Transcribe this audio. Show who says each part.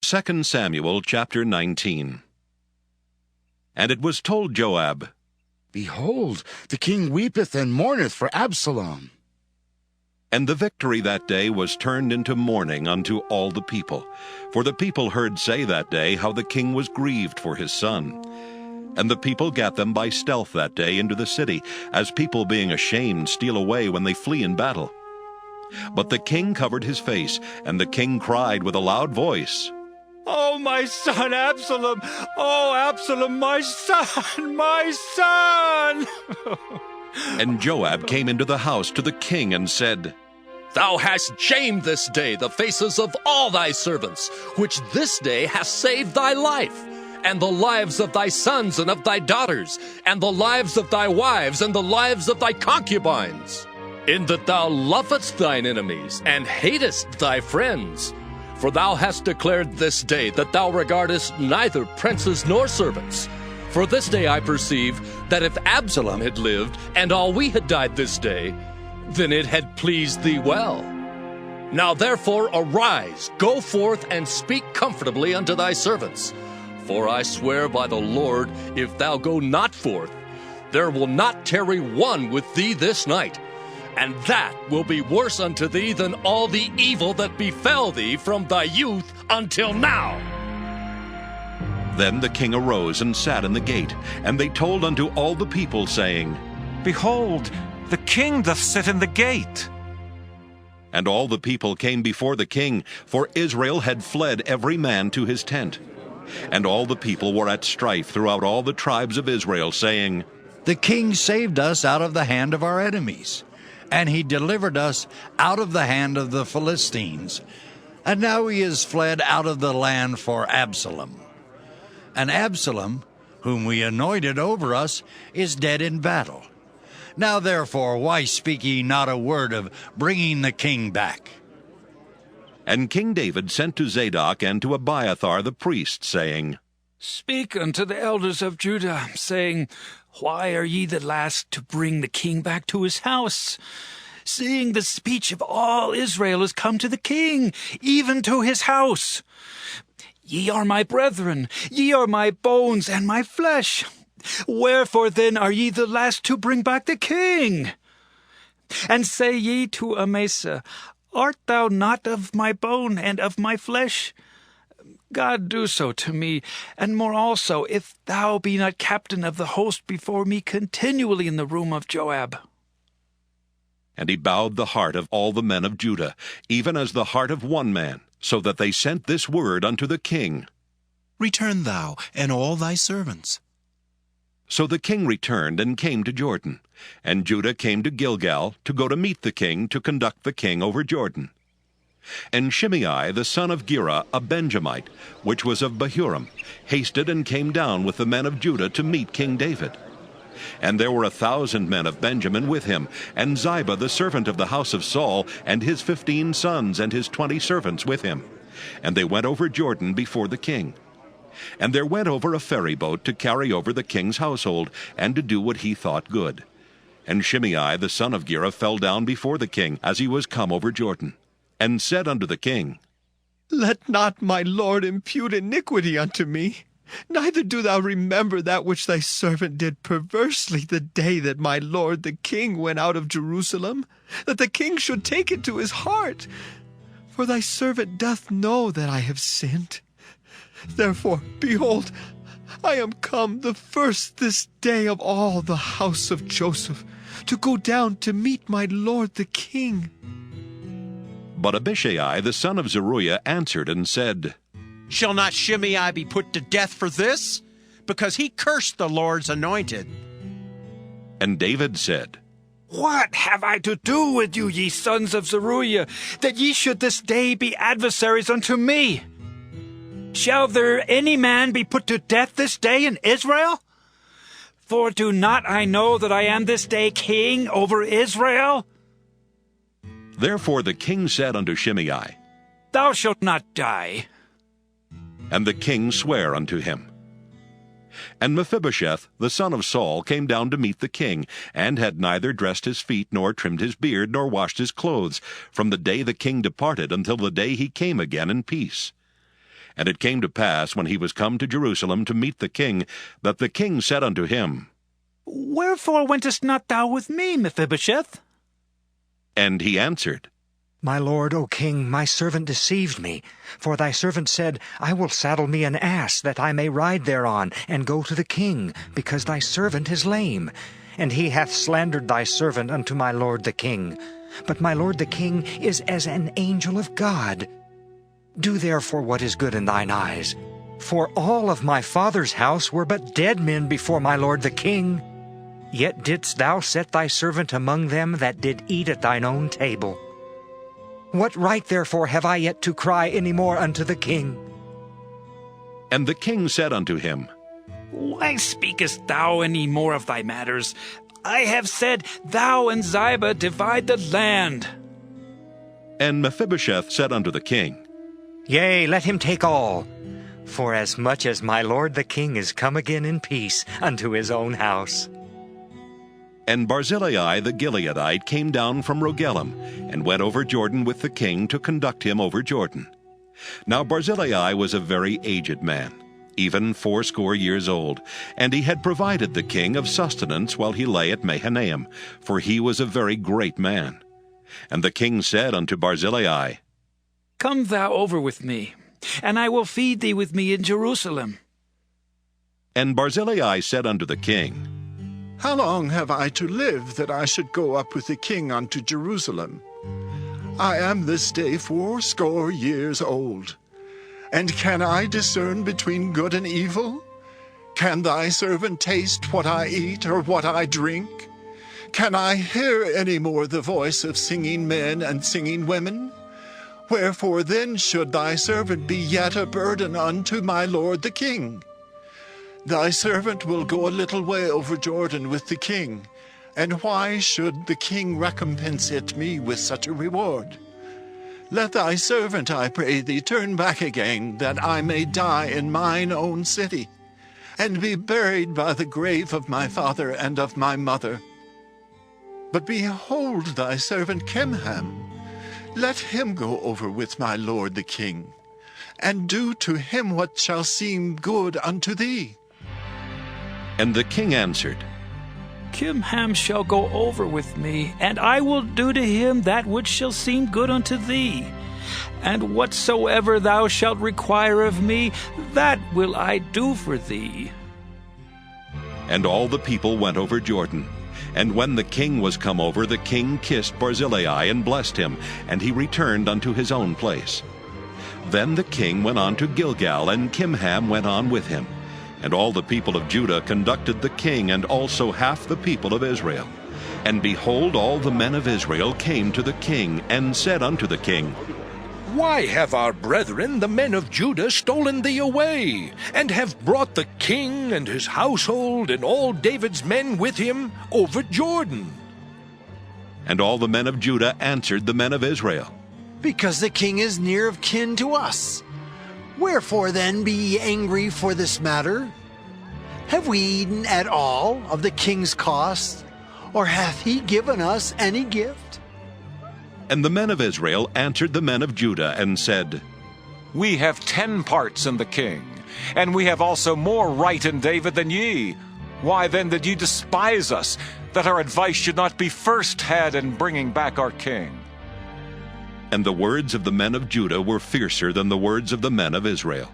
Speaker 1: 2 Samuel chapter 19. And it was told Joab,
Speaker 2: Behold, the king weepeth and mourneth for Absalom.
Speaker 1: And the victory that day was turned into mourning unto all the people. For the people heard say that day how the king was grieved for his son. And the people gat them by stealth that day into the city, as people being ashamed steal away when they flee in battle. But the king covered his face, and the king cried with a loud voice,
Speaker 3: Oh, my son Absalom! Oh, Absalom, my son, my son!
Speaker 1: And Joab came into the house to the king and said,
Speaker 4: Thou hast shamed this day the faces of all thy servants, which this day hast saved thy life, and the lives of thy sons and of thy daughters, and the lives of thy wives, and the lives of thy concubines, in that thou lovest thine enemies, and hatest thy friends. For thou hast declared this day that thou regardest neither princes nor servants. For this day I perceive that if Absalom had lived, and all we had died this day, then it had pleased thee well. Now therefore arise, go forth, and speak comfortably unto thy servants. For I swear by the Lord, if thou go not forth, there will not tarry one with thee this night. And that will be worse unto thee than all the evil that befell thee from thy youth until now.
Speaker 1: Then the king arose and sat in the gate, and they told unto all the people, saying,
Speaker 5: Behold, the king doth sit in the gate.
Speaker 1: And all the people came before the king, for Israel had fled every man to his tent. And all the people were at strife throughout all the tribes of Israel, saying,
Speaker 6: The king saved us out of the hand of our enemies, and he delivered us out of the hand of the Philistines. And now he is fled out of the land for Absalom. And Absalom, whom we anointed over us, is dead in battle. Now therefore, why speak ye not a word of bringing the king back?
Speaker 1: And King David sent to Zadok and to Abiathar the priest, saying,
Speaker 3: Speak unto the elders of Judah, saying, Why are ye the last to bring the king back to his house? Seeing the speech of all Israel is come to the king, even to his house. Ye are my brethren, ye are my bones and my flesh. Wherefore then are ye the last to bring back the king? And say ye to Amasa, Art thou not of my bone and of my flesh? God do so to me, and more also, if thou be not captain of the host before me continually in the room of Joab.
Speaker 1: And he bowed the heart of all the men of Judah, even as the heart of one man, so that they sent this word unto the king,
Speaker 7: Return thou and all thy servants.
Speaker 1: So the king returned and came to Jordan, and Judah came to Gilgal to go to meet the king, to conduct the king over Jordan. And Shimei the son of Gera, a Benjamite, which was of Bahurim, hasted and came down with the men of Judah to meet King David. And there were 1,000 men of Benjamin with him, and Ziba the servant of the house of Saul, and his 15 sons and his 20 servants with him. And they went over Jordan before the king. And there went over a ferry boat to carry over the king's household, and to do what he thought good. And Shimei the son of Gera fell down before the king, as he was come over Jordan, and said unto the king,
Speaker 8: Let not my lord impute iniquity unto me, neither do thou remember that which thy servant did perversely the day that my lord the king went out of Jerusalem, that the king should take it to his heart. For thy servant doth know that I have sinned. Therefore, behold, I am come the first this day of all the house of Joseph, to go down to meet my lord the king.
Speaker 1: But Abishai the son of Zeruiah answered and said,
Speaker 7: Shall not Shimei be put to death for this? Because he cursed the Lord's anointed.
Speaker 1: And David said,
Speaker 3: What have I to do with you, ye sons of Zeruiah, that ye should this day be adversaries unto me? Shall there any man be put to death this day in Israel? For do not I know that I am this day king over Israel?
Speaker 1: Therefore the king said unto Shimei,
Speaker 3: Thou shalt not die.
Speaker 1: And the king sware unto him. And Mephibosheth, the son of Saul, came down to meet the king, and had neither dressed his feet, nor trimmed his beard, nor washed his clothes, from the day the king departed until the day he came again in peace. And it came to pass, when he was come to Jerusalem to meet the king, that the king said unto him,
Speaker 3: Wherefore wentest not thou with me, Mephibosheth?
Speaker 1: And he answered,
Speaker 9: My lord, O king, my servant deceived me. For thy servant said, I will saddle me an ass, that I may ride thereon, and go to the king, because thy servant is lame. And he hath slandered thy servant unto my lord the king. But my lord the king is as an angel of God. Do therefore what is good in thine eyes. For all of my father's house were but dead men before my lord the king. Yet didst thou set thy servant among them that did eat at thine own table. What right therefore have I yet to cry any more unto the king?
Speaker 1: And the king said unto him,
Speaker 3: Why speakest thou any more of thy matters? I have said, Thou and Ziba divide the land.
Speaker 1: And Mephibosheth said unto the king,
Speaker 9: Yea, let him take all. For as much as my lord the king is come again in peace unto his own house.
Speaker 1: And Barzillai the Gileadite came down from Rogelim, and went over Jordan with the king to conduct him over Jordan. Now Barzillai was a very aged man, even 80 years old, and he had provided the king of sustenance while he lay at Mahanaim, for he was a very great man. And the king said unto Barzillai,
Speaker 3: Come thou over with me, and I will feed thee with me in Jerusalem.
Speaker 1: And Barzillai said unto the king,
Speaker 10: How long have I to live, that I should go up with the king unto Jerusalem? I am this day 80 years old. And can I discern between good and evil? Can thy servant taste what I eat, or what I drink? Can I hear any more the voice of singing men and singing women? Wherefore then should thy servant be yet a burden unto my lord the king? Thy servant will go a little way over Jordan with the king, and why should the king recompense it me with such a reward? Let thy servant, I pray thee, turn back again, that I may die in mine own city, and be buried by the grave of my father and of my mother. But behold thy servant Kimham, let him go over with my lord the king, and do to him what shall seem good unto thee.
Speaker 1: And the king answered,
Speaker 3: Kimham shall go over with me, and I will do to him that which shall seem good unto thee. And whatsoever thou shalt require of me, that will I do for thee.
Speaker 1: And all the people went over Jordan. And when the king was come over, the king kissed Barzillai and blessed him, and he returned unto his own place. Then the king went on to Gilgal, and Kimham went on with him. And all the people of Judah conducted the king, and also half the people of Israel. And behold, all the men of Israel came to the king, and said unto the king,
Speaker 11: Why have our brethren, the men of Judah, stolen thee away, and have brought the king and his household, and all David's men with him, over Jordan?
Speaker 1: And all the men of Judah answered the men of Israel,
Speaker 12: Because the king is near of kin to us. Wherefore then be ye angry for this matter? Have we eaten at all of the king's cost, or hath he given us any gift?
Speaker 1: And the men of Israel answered the men of Judah, and said,
Speaker 5: We have 10 parts in the king, and we have also more right in David than ye. Why then did ye despise us, that our advice should not be first had in bringing back our king?
Speaker 1: And the words of the men of Judah were fiercer than the words of the men of Israel.